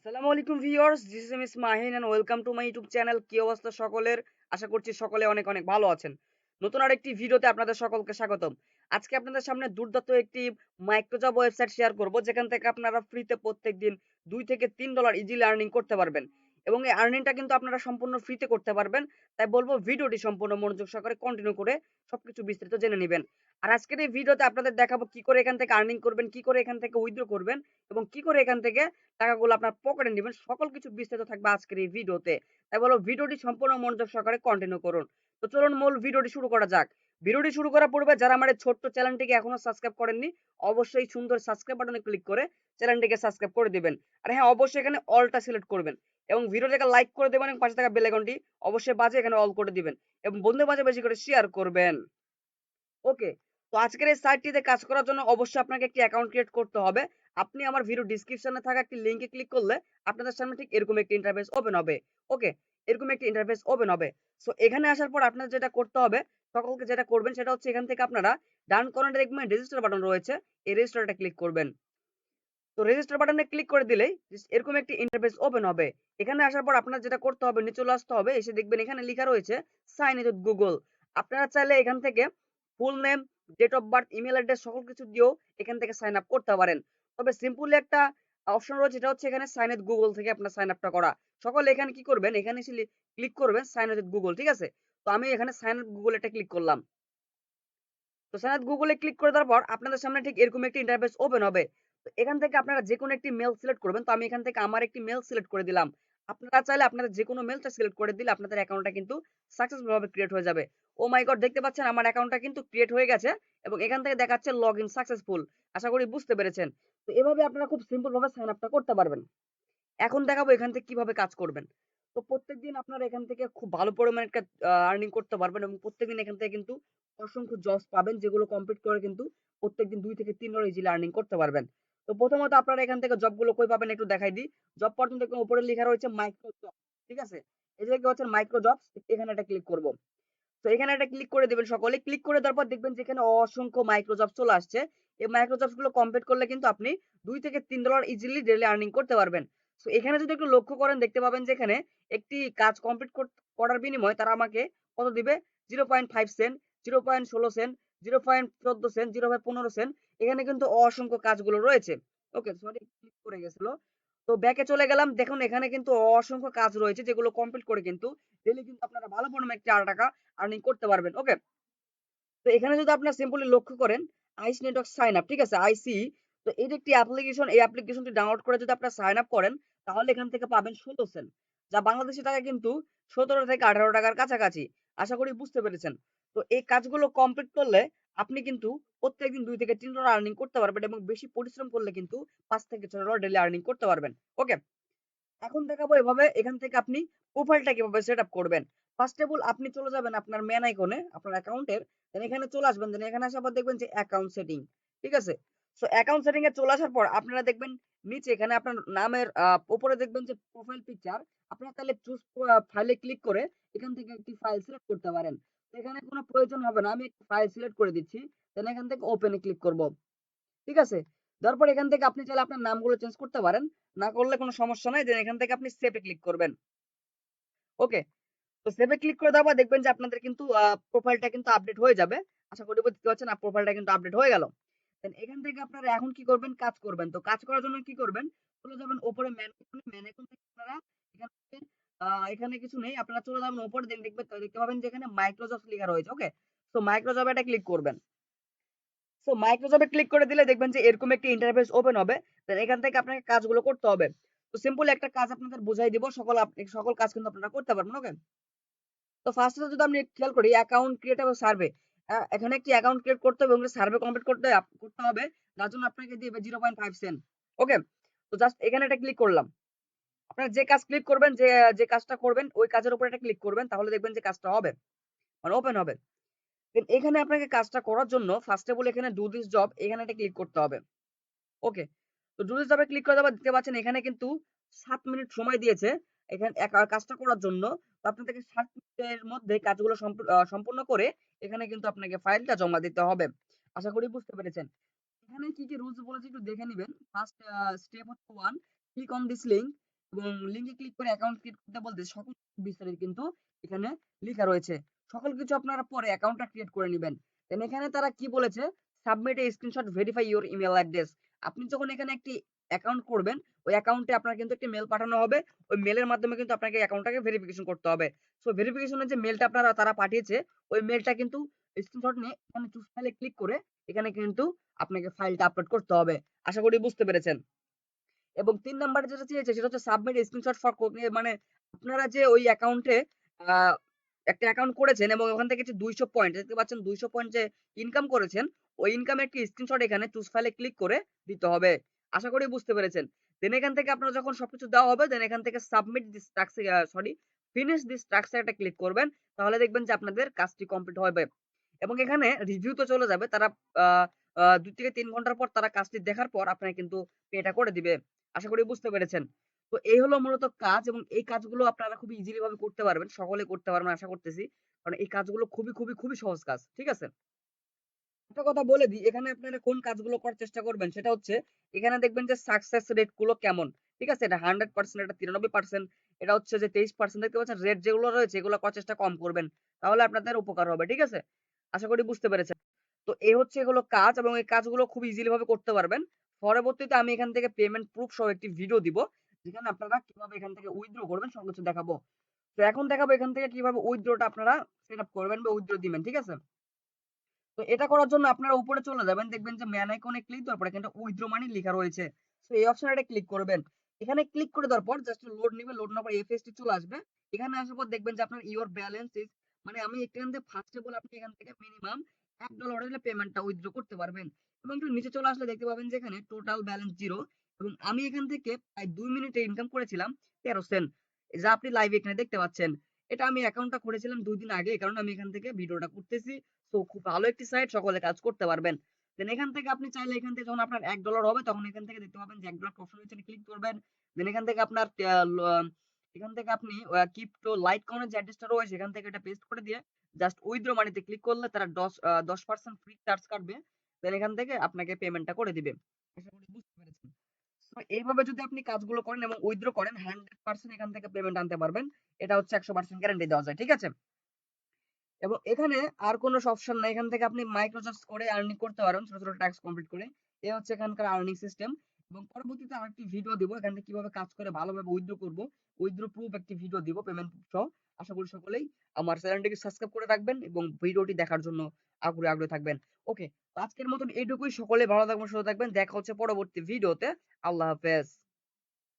আসসালামু আলাইকুম viewers, this is miss Mahin and welcome to my YouTube channel. কি অবস্থা সকলের? আশা করছি সকলে অনেক অনেক ভালো আছেন। নতুন আরেকটি ভিডিওতে আপনাদের সকলকে স্বাগতম। আজকে আপনাদের সামনে দুর্দান্ত একটি মাইক্রোজব ওয়েবসাইট শেয়ার করব, যেখান থেকে আপনারা ফ্রিতে প্রত্যেকদিন $2 থেকে $3 ইজিলি আর্নিং করতে পারবেন। এবং এই আর্নিংটা কিন্তু আপনারা সম্পূর্ণ ফ্রিতে করতে পারবেন। তাই বলবো ভিডিওটি সম্পূর্ণ মনোযোগ সহকারে কন্টিনিউ করে সবকিছু বিস্তারিত জেনে নিবেন। আর আজকের এই ভিডিওতে আপনাদের দেখাবো কি করে এখান থেকে আর্নিং করবেন, কি করে এখান থেকে উইথড্র করবেন এবং কি করে এখান থেকে টাকাগুলো আপনার পকেটে নিবেন। সকল কিছু বিস্তারিত থাকবে আজকের এই ভিডিওতে। তাই বলবো ভিডিওটি সম্পূর্ণ মনোযোগ সহকারে কন্টিনিউ করুন। তো চলুন মূল ভিডিওটি শুরু করা যাক। ভিডিওটি শুরু করার পূর্বে যারা আমার এই ছোট্ট চ্যানেলটিকে এখনো সাবস্ক্রাইব করেননি, অবশ্যই সুন্দর সাবস্ক্রাইব বাটনে ক্লিক করে চ্যানেলটিকে সাবস্ক্রাইব করে দিবেন। আর হ্যাঁ, অবশ্যই এখানে অলটা সিলেক্ট করবেন এবং ভিডিওটাকে লাইক করে দেবেন এবং পাশে থাকা বেল আইকনটি অবশ্যই বাজিয়ে এখানে অল করে দিবেন এবং বন্ধুদের মাঝে বেশি করে শেয়ার করবেন। ওকে। তো আজকের এই সাইটটিতে কাজ করার জন্য অবশ্যই আপনাকে একটি অ্যাকাউন্ট ক্রিয়েট করতে হবে। আপনি আমার ভিডিও ডেসক্রিপশনে থাকা একটি লিংকে ক্লিক করলে আপনাদের সামনে ঠিক এরকম একটি ইন্টারফেস ওপেন হবে। ওকে, এরকম একটি ইন্টারফেস ওপেন হবে। সো এখানে আসার পর আপনার যেটা করতে হবে, সকলকে যেটা করবেন সেটা হচ্ছে এখান থেকে আপনারা ডান কর্নারে দেখবেন রেজিস্টার বাটন রয়েছে। এই রেজিস্টারটা ক্লিক করবেন। তো রেজিস্টার বাটনে ক্লিক করে দিলেই এরকম একটি ইন্টারফেস ওপেন হবে। এখানে আসার পর আপনার যেটা করতে হবে, নিচে চলে আসতে হবে। এসে দেখবেন এখানে লেখা রয়েছে সাইন ইন উইথ গুগল। আপনারা চাইলে এখান থেকে full name, date of birth, email address সকল কিছু দিয়েও এখান থেকে সাইন আপ করতে পারেন। তবে সিম্পলি একটা অপশন রয়েছে, এটা হচ্ছে এখানে সাইন উইথ গুগল থেকে আপনার সাইন আপটা করা। সকলে এখানে কি করবেন, এখানে এসে ক্লিক করবেন সাইন উইথ গুগল। ঠিক আছে? তো আমি এখানে সাইন উইথ গুগল এটা ক্লিক করলাম। তো সাইন আপ গুগলে ক্লিক করে দেওয়ার পর আপনাদের সামনে ঠিক এরকম একটি ইন্টারফেস ওপেন হবে। তো এখান থেকে আপনারা যেকোনো একটি মেল সিলেক্ট করবেন। তো আমি এখান থেকে আমার একটি মেল সিলেক্ট করে দিলাম। আপনারা চাইলে আপনাদের যেকোনো মেলটা সিলেক্ট করে দিলে আপনাদের অ্যাকাউন্টটা কিন্তু সাকসেসফুল ভাবে ক্রিয়েট হয়ে যাবে। ও মাই গড, দেখতে পাচ্ছেন আমার অ্যাকাউন্টটা কিন্তু ক্রিয়েট হয়ে গেছে এবং এখান থেকে দেখাচ্ছে লগইন সাকসেসফুল। আশা করি বুঝতে পেরেছেন। তো এভাবে আপনারা খুব সিম্পল ভাবে সাইন আপটা করতে পারবেন। এখন দেখাবো এখান থেকে কিভাবে কাজ করবেন। তো প্রত্যেকদিন আপনারা এখান থেকে খুব ভালো পরিমাণে একটা আর্নিং করতে পারবেন এবং প্রত্যেকদিন এখান থেকে কিন্তু অসংখ্য জবস পাবেন, যেগুলো কমপ্লিট করে কিন্তু প্রত্যেকদিন $2 থেকে $3 ইজিলি আর্নিং করতে পারবেন। তো প্রথমত আপনারা এখান থেকে জবগুলো কই পাবেন একটু দেখাই দিই। জব পর্যন্ত দেখবেন উপরে লেখা রয়েছে মাইক্রো জব। ঠিক আছে? এই যে দেখতে পাচ্ছেন মাইক্রো জবস, এখানে একটা ক্লিক করব। তো এখানে একটা ক্লিক করে দিবেন সকলে। ক্লিক করে দেওয়ার পর দেখবেন যে এখানে অসংখ্য মাইক্রো জবস চলে আসছে। এই মাইক্রো জবস গুলো কমপ্লিট করলে কিন্তু আপনি $2 থেকে $3 ইজিলি ডেইলি আর্নিং করতে পারবেন। সো এখানে যদি একটু লক্ষ্য করেন দেখতে পাবেন যে এখানে একটি কাজ কমপ্লিট করার বিনিময়ে তারা আমাকে কত দিবে? 0.5 সেন্ট, 0.16 সেন্ট, 0.14 সেন্ট, 0.15 সেন্ট। এখানে কিন্তু অসংখ্য কাজগুলো রয়েছে। ওকে, সরি ক্লিক করে গেছিল। তো ব্যাকে চলে গেলাম। দেখুন এখানে কিন্তু অসংখ্য কাজ রয়েছে, যেগুলো কমপ্লিট করে কিন্তু ডেইলি কিন্তু আপনারা ভালো পরিমাণে টাকা আর্নিং করতে পারবেন। ওকে, তো এখানে যদি আপনারা সিম্পলি লক্ষ্য করেন আইস নেটওয়ার্ক সাইন আপ, ঠিক আছে, আইসি। তো এটা একটি অ্যাপ্লিকেশন। এই অ্যাপ্লিকেশনটি ডাউনলোড করে যদি আপনারা সাইন আপ করেন তাহলে এখান থেকে পাবেন 16 সেন্ট, যা বাংলাদেশি টাকা কিন্তু 17 থেকে 18 টাকার কাছাকাছি। আশা করি বুঝতে পেরেছেন। তো এই কাজগুলো কমপ্লিট করলে আপনি কিন্তু প্রত্যেকদিন $2 থেকে $3 আর্নিং করতে পারবেন এবং বেশি পরিশ্রম করলে কিন্তু $5 থেকে $6 ডেইলি আর্নিং করতে পারবেন। ওকে, এখন দেখাবো এভাবে এখান থেকে আপনি প্রোফাইলটা কিভাবে সেটআপ করবেন। ফার্স্ট অফ অল আপনি চলে যাবেন আপনার মেন আইকনে, আপনার অ্যাকাউন্টের। দেন এখানে চলে আসবেন। দেন এখানে আসার পর দেখবেন যে অ্যাকাউন্ট সেটিং। ঠিক আছে? সো অ্যাকাউন্ট সেটিং এ চলে আসার পর আপনারা দেখবেন নিচে এখানে আপনার নামের উপরে দেখবেন যে প্রোফাইল পিকচার। আপনারা তাহলে চুজ ফাইলে ক্লিক করে এখান থেকে একটি ফাইল সিলেক্ট করতে পারেন। তো এখানে কোনো প্রয়োজন হবে না। আমি একটি ফাইল সিলেক্ট করে দিচ্ছি। দেন এখান থেকে ওপেন এ ক্লিক করব। ঠিক আছে? দেওয়ার পর এখান থেকে আপনি চাইলে আপনার নামগুলো চেঞ্জ করতে পারেন। না করলে কোনো সমস্যা নাই। দেন এখান থেকে আপনি সেভ এ ক্লিক করবেন। ওকে? তো সেভ এ ক্লিক করে দেওয়ার পর দেখবেন যে আপনাদের কিন্তু প্রোফাইলটা কিন্তু আপডেট হয়ে যাবে। আশা করি বুঝতে পারছেন, প্রোফাইলটা কিন্তু আপডেট হয়ে গেল। দেন এখান থেকে আপনারা এখন কি করবেন? কাজ করবেন। তো কাজ করার জন্য কি করবেন? চলে যাবেন উপরে ম্যান আইকনে। ম্যান আইকন থেকে আপনারা এখান থেকে এখানে কিছু নেই। আপনারা চলে যাবেন উপরে। দেন দেখতে পাবেন যে এখানে মাইক্রোসফট লেখা রয়েছে। ওকে? তো মাইক্রোসফট এটা ক্লিক করবেন। সো মাইক্রোসফটে ক্লিক করে দিলে দেখবেন যে এরকম একটি ইন্টারফেস ওপেন হবে। দেন এখান থেকে আপনাকে কাজগুলো করতে হবে। তো সিম্পল একটা কাজ আপনাদের বুঝাই দিব। সকল কাজ কিন্তু আপনারা করতে পারবেন। ওকে? তো ফার্স্ট এ যদি আমি খেয়াল করি অ্যাকাউন্ট ক্রিয়েট এবং সার্ভে। এখানে একটি অ্যাকাউন্ট ক্রিয়েট করতে হবে এবং সার্ভে কমপ্লিট করতে হবে। যার জন্য আপনাকে দিবে 0.5 সেন্ট। ওকে? তো জাস্ট এখানে এটা ক্লিক করলাম। আপনারা যে কাজ ক্লিক করবেন, যে কাজটা করবেন ওই কাজের উপর এটা ক্লিক করবেন, তাহলে দেখবেন যে কাজটা হবে। মানে ওপেন হবে। দেন এখানে আপনাকে কাজটা করার জন্য ফার্স্ট অফ অল এখানে ডু দিস জব, এখানে এটা ক্লিক করতে হবে। ওকে, তো ডু দিস জবে ক্লিক করে দেওয়ার দেখতে পাচ্ছেন এখানে কিন্তু 7 মিনিট সময় দিয়েছে এখানে কাজটা করার জন্য। তো আপনাদেরকে 7 মিনিটের মধ্যে কাজগুলো সম্পূর্ণ করে এখানে কিন্তু আপনাকে ফাইলটা জমা দিতে হবে। আশা করি বুঝতে পেরেছেন। এখানে কি রুলস বলেছে একটু দেখে নিবেন। ফার্স্ট স্টেপ হচ্ছে 1, ক্লিক অন দিস লিংক। এবং লিঙ্কে ক্লিক করে অ্যাকাউন্ট ক্রিয়েট করতে বলতে সকল বিস্তারিত কিন্তু এখানে লেখা রয়েছে। সকল কিছু আপনারা পরে অ্যাকাউন্টটা ক্রিয়েট করে নেবেন। দেন এখানে তারা কি বলেছে, submit A screenshot verify your email address. আপনি যখন এখানে একটি অ্যাকাউন্ট করবেন, ওই অ্যাকাউন্টে আপনার কিন্তু একটি মেল পাঠানো হবে। ওই মেলের মাধ্যমে কিন্তু আপনাকে অ্যাকাউন্টটাকে ভেরিফিকেশন করতে হবে। সো ভেরিফিকেশনের যে মেলটা তারা পাঠিয়েছে, ওই মেলটা কিন্তু স্ক্রিনশট নিয়ে এখানে চুজ ফাইলে ক্লিক করে এখানে কিন্তু আপনাকে ফাইলটা আপলোড করতে হবে। আশা করি বুঝতে পেরেছেন। এবং ৩ নাম্বারে যেটা চেয়েছে সেটা হচ্ছে সাবমিট স্ক্রিনশট ফর মানে আপনারা যে ওই অ্যাকাউন্টে আ একটা অ্যাকাউন্ট করেছেন এবং ওখান থেকে যে ২০০ পয়েন্ট দেখতে পাচ্ছেন, ২০০ পয়েন্ট যে ইনকাম করেছেন, ওই ইনকামের একটি স্ক্রিনশট এখানে চুজ ফাইলে ক্লিক করে দিতে হবে। আশা করি বুঝতে পেরেছেন। দেন এখান থেকে আপনারা যখন সবকিছু দেওয়া হবে, দেন এখান থেকে submit this task finish this task এ একটা ক্লিক করবেন। তাহলে দেখবেন যে আপনাদের কাজটি কমপ্লিট হবে। এবং এখানে রিভিউ তো চলে যাবে। তারা আ আ ২ থেকে ৩ ঘন্টার পর তারা কাজটি দেখার পর আপনাকে কিন্তু পেটা করে দিবে। আশা করি বুঝতে পেরেছেন। তো এই হলো মূলত কাজ এবং এই কাজগুলো আপনারা খুবই ইজিলি ভাবে করতে পারবেন। সকলে করতে পারবেন আশা করতেছি। কারণ এই কাজগুলো খুবই সহজ কাজ। ঠিক আছে? একটা কথা বলে দিই, এখানে আপনারা কোন কাজগুলো করার চেষ্টা করবেন সেটা হচ্ছে, এখানে দেখবেন যে সাকসেস রেট গুলো কেমন। ঠিক আছে? এটা 100%, এটা 93%, এটা হচ্ছে যে 23% দেখতে পাচ্ছেন। রেট যেগুলো রয়েছে এগুলো করার চেষ্টা কম করবেন। তাহলে আপনাদের উপকার হবে। ঠিক আছে? আশা করি বুঝতে পেরেছেন। তো এই হচ্ছে এগুলো কাজ এবং এই কাজগুলো খুব ইজিলি ভাবে করতে পারবেন। পরবর্তীতে আমি এখান থেকে পেমেন্ট প্রুফ সহ একটি ভিডিও দিব। যেখানে আপনারা কিভাবে এখান থেকে উইথড্র করবেন সবকিছু দেখাবো। তো এখন দেখাবো এখান থেকে কিভাবে উইথড্রটা আপনারা সেট আপ করবেন বা উইথড্র দিবেন। ঠিক আছে? তো এটা করার জন্য আপনারা উপরে চলে যাবেন। দেখবেন যে ম্যান আইকনে ক্লিক দেওয়ার পর এখানে উইথড্র মানি লেখা রয়েছে। সো এই অপশনে এটা ক্লিক করবেন। এখানে ক্লিক করে দেওয়ার পর জাস্ট লোড নিবে। লোড নেওয়ার পর এফএসটি চলে আসবে। এখানে আসার পর দেখবেন যে আপনার ইওর ব্যালেন্স ইস, মানে আমি এখান থেকে ফার্স্ট অফ অল আপনি এখান থেকে মিনিমাম $1 হলে পেমেন্টটা উইথড্র করতে পারবেন। এবং একটু নিচে চলে আসলে দেখতে পাবেন যে এখানে টোটাল ব্যালেন্স 0 এবং আমি এখান থেকে প্রায় ২ মিনিটে ইনকাম করেছিলাম 13 সেন্ট। যা আপনি লাইভে এখানে দেখতে পাচ্ছেন। এটা আমি অ্যাকাউন্টটা করেছিলাম ২ দিন আগে। এই কারণে আমি এখান থেকে ভিডিওটা করতেছি। তো খুব ভালো একটি সাইট, সকলে কাজ করতে পারবেন। দেন এখান থেকে আপনি চাইলে এখান থেকে যখন আপনার $1 হবে তখন এখান থেকে দেখতে পাবেন যে $1 অপশন রয়েছে, ক্লিক করবেন। দেন এখান থেকে আপনার এখান থেকে আপনি ক্রিপ্টো লাইট কয়েনের যে অ্যাড্রেসটা রয়েছে এখান থেকে এটা পেস্ট করে দিয়ে জাস্ট উইথড্র মানিতে ক্লিক করলে তারা 10% ফ্রি চার্জ কাটবে। দেন এখান থেকে আপনাকে পেমেন্টটা করে দিবে। আশা করি বুঝতে পেরেছেন। তো এইভাবে যদি আপনি কাজগুলো করেন এবং উইথড্র করেন 100% এখান থেকে পেমেন্ট আনতে পারবেন। এটা হচ্ছে 100% গ্যারান্টি দেওয়া যায়। ঠিক আছে? এবং এখানে আর কোনো অপশন নাই। এখান থেকে আপনি মাইক্রো চার্জ করে আর্নিং করতে পারেন ছোট ছোট টাস্ক কমপ্লিট করে। এই হচ্ছে এখানকার আর্নিং সিস্টেম। এবং পরবর্তীতে আরেকটি ভিডিও দিব এখান থেকে কিভাবে কাজ করে ভালোভাবে উইথড্র করব, উইথড্র প্রুফ একটি ভিডিও দিব পেমেন্ট প্রুফ সহ। আশা করি সকলেই আমার চ্যানেলটিকে সাবস্ক্রাইব করে রাখবেন এবং ভিডিওটি দেখার জন্য আগ্রহী থাকবেন। ওকে, তো আজকের মতন এইটুকুই। সকলে ভালো থাকবেন, সুস্থ থাকবেন। দেখা হচ্ছে পরবর্তী ভিডিওতে। আল্লাহ হাফেজ।